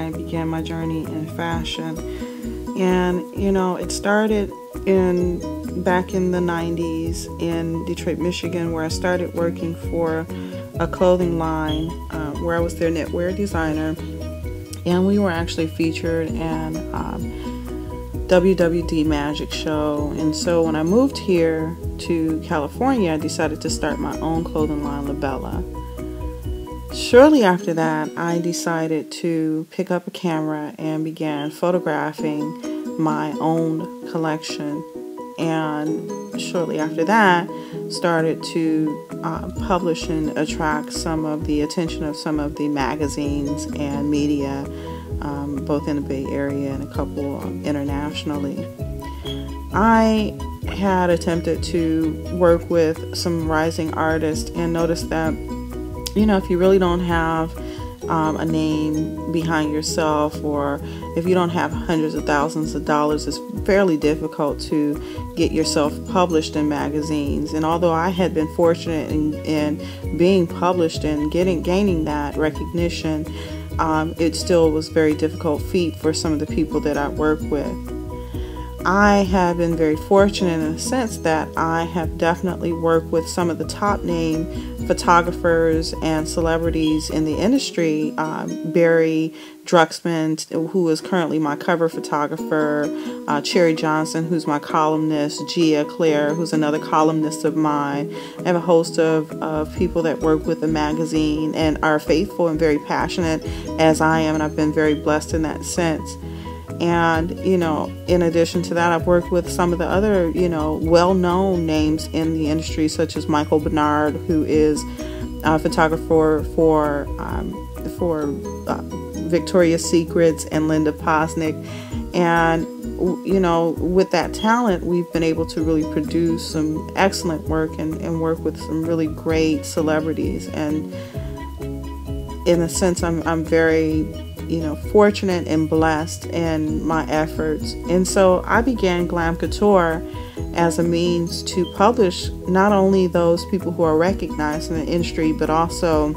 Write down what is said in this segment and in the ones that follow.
I began my journey in fashion. And you know, it started back in the 90s in Detroit, Michigan, where I started working for a clothing line where I was their knitwear designer, and we were actually featured in WWD Magic Show. And so when I moved here to California, I decided to start my own clothing line, Labella. Shortly after that, I decided to pick up a camera and began photographing my own collection. And shortly after that, started to publish and attract some of the attention of some of the magazines and media, both in the Bay Area and a couple internationally. I had attempted to work with some rising artists and noticed that, you know, if you really don't have a name behind yourself, or if you don't have hundreds of thousands of dollars, it's fairly difficult to get yourself published in magazines. And although I had been fortunate in being published and gaining that recognition, it still was very difficult feat for some of the people that I work with. I have been very fortunate in the sense that I have definitely worked with some of the top name photographers and celebrities in the industry. Barry Drucksman, who is currently my cover photographer, Cherry Johnson, who's my columnist, Gia Claire, who's another columnist of mine. I have a host of people that work with the magazine and are faithful and very passionate as I am, and I've been very blessed in that sense. And, you know, in addition to that, I've worked with some of the other, you know, well-known names in the industry, such as Michael Bernard, who is a photographer for Victoria's Secrets, and Linda Posnick. And, you know, with that talent, we've been able to really produce some excellent work and work with some really great celebrities. And in a sense, I'm very, you know, fortunate and blessed in my efforts. And so I began Glam Couture as a means to publish not only those people who are recognized in the industry, but also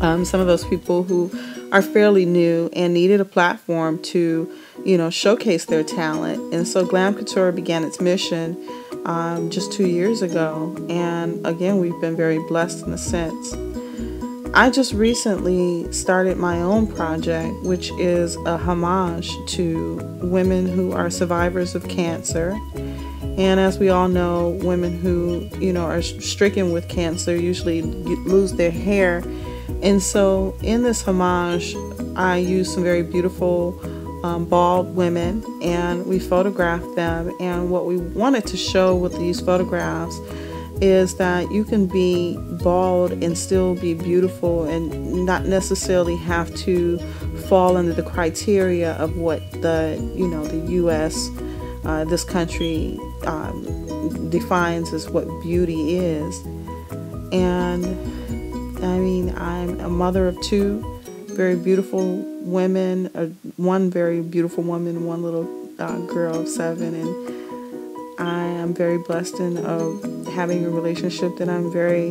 some of those people who are fairly new and needed a platform to, you know, showcase their talent. And so Glam Couture began its mission just 2 years ago. And again, we've been very blessed in a sense. I just recently started my own project, which is a homage to women who are survivors of cancer. And as we all know, women who, you know, are stricken with cancer usually lose their hair. And so in this homage, I use some very beautiful bald women, and we photographed them. And what we wanted to show with these photographs is that you can be bald and still be beautiful, and not necessarily have to fall under the criteria of what the, you know, the U.S., this country defines as what beauty is. And I mean, I'm a mother of two very beautiful women, one very beautiful woman, one little girl of 7, and I am very blessed of having a relationship that I'm very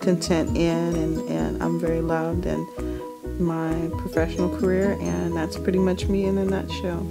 content in, and I'm very loved in my professional career, and that's pretty much me in a nutshell.